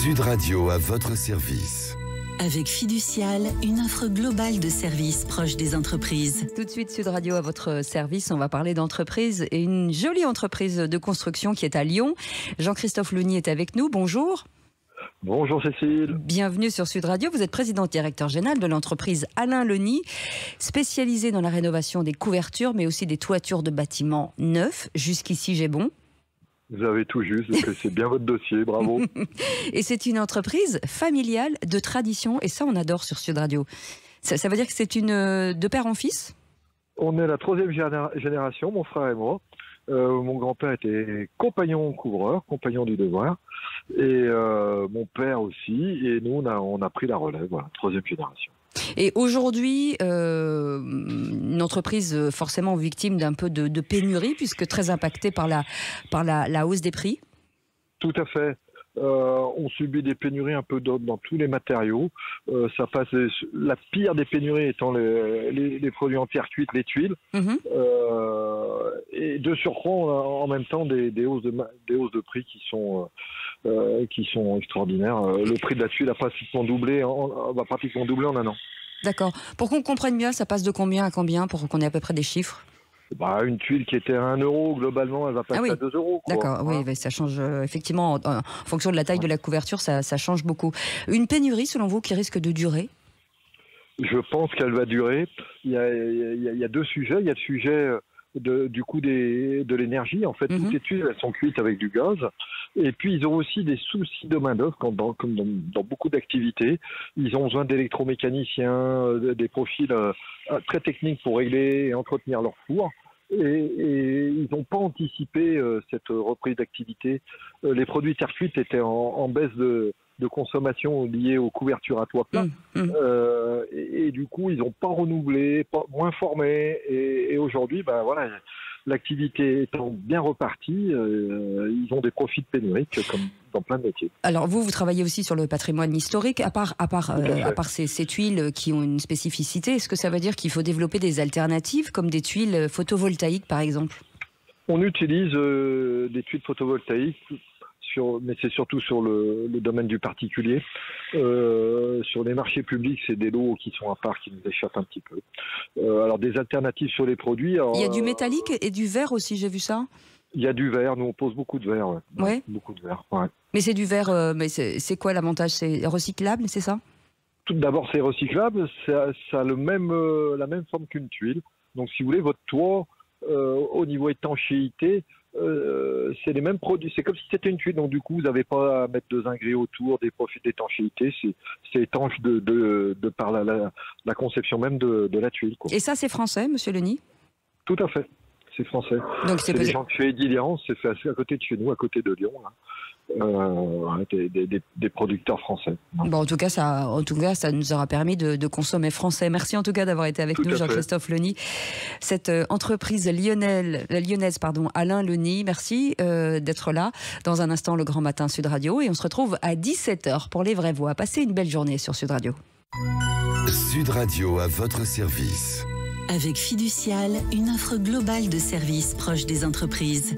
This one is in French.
Sud Radio à votre service. Avec Fiducial, une offre globale de services proche des entreprises. Tout de suite, Sud Radio à votre service. On va parler d'entreprise et une jolie entreprise de construction qui est à Lyon. Jean-Christophe Leuny est avec nous. Bonjour. Bonjour Cécile. Bienvenue sur Sud Radio. Vous êtes président directeur général de l'entreprise Alain Leuny, spécialisée dans la rénovation des couvertures, mais aussi des toitures de bâtiments neufs. Jusqu'ici, j'ai bon. Vous avez tout juste, c'est bien votre dossier, bravo. Et c'est une entreprise familiale de tradition, et ça on adore sur Sud Radio. Ça veut dire que c'est une de père en fils ? On est la troisième génération, mon frère et moi. Mon grand-père était compagnon couvreur, compagnon du devoir, et mon père aussi, et nous on a pris la relève, voilà, troisième génération. Et aujourd'hui, une entreprise forcément victime d'un peu de pénurie, puisque très impactée par la hausse des prix. Tout à fait. On subit des pénuries un peu dans tous les matériaux. Ça passe. La pire des pénuries étant les produits en terre cuite, les tuiles. Et de surcroît, on a en même temps des hausses de prix qui sont extraordinaires. Le prix de la tuile a pratiquement doublé en un an. D'accord. Pour qu'on comprenne bien, ça passe de combien à combien, pour qu'on ait à peu près des chiffres ? Une tuile qui était à 1 euro, globalement, elle va passer à 2 euros. Quoi. D'accord, voilà. oui, ça change effectivement, en fonction de la taille de la couverture, ça change beaucoup. Une pénurie, selon vous, qui risque de durer ? Je pense qu'elle va durer. Il y a deux sujets. Il y a le sujet du coût de l'énergie. En fait, toutes les tuiles, elles sont cuites avec du gaz. Et puis, ils ont aussi des soucis de main-d'œuvre, comme dans beaucoup d'activités. Ils ont besoin d'électromécaniciens, des profils très techniques pour régler et entretenir leur four. Et ils n'ont pas anticipé cette reprise d'activité. Les produits terre cuite étaient en baisse de consommation liée aux couvertures à toit plat. Et du coup, ils n'ont pas renouvelé, moins formé. Et aujourd'hui, voilà, l'activité étant bien repartie, ils ont des profits pénuriques comme dans plein de métiers. Alors vous travaillez aussi sur le patrimoine historique. À part ces tuiles qui ont une spécificité, est-ce que ça veut dire qu'il faut développer des alternatives comme des tuiles photovoltaïques par exemple ? On utilise des tuiles photovoltaïques. Mais c'est surtout sur le domaine du particulier. Sur les marchés publics, c'est des lots qui sont à part, qui nous échappent un petit peu. Alors, des alternatives sur les produits... Il y a du métallique et du verre aussi, j'ai vu ça. Il y a du verre, nous on pose beaucoup de verre. Ouais. Beaucoup de verre, ouais. Mais c'est du verre, mais c'est quoi l'avantage ? C'est recyclable, c'est ça ? Tout d'abord, c'est recyclable, ça a la même forme qu'une tuile. Donc, si vous voulez, votre toit, au niveau étanchéité... c'est les mêmes produits, c'est comme si c'était une tuile, donc du coup vous n'avez pas à mettre de zinguerie autour, des profils d'étanchéité, c'est étanche de par la conception même de la tuile, quoi. Et ça c'est français, monsieur Leuny ? Tout à fait, c'est français. Donc c'est des gens de chez Edilian, c'est fait à côté de chez nous, à côté de Lyon, là. Des producteurs français. Bon, en tout cas, ça nous aura permis de consommer français. Merci en tout cas d'avoir été avec nous, Jean-Christophe Leuny. Cette entreprise lyonnaise, Alain Leuny, merci d'être là. Dans un instant, le Grand Matin Sud Radio. Et on se retrouve à 17h pour les vraies voix. Passez une belle journée sur Sud Radio. Sud Radio à votre service. Avec Fiducial, une offre globale de services proche des entreprises.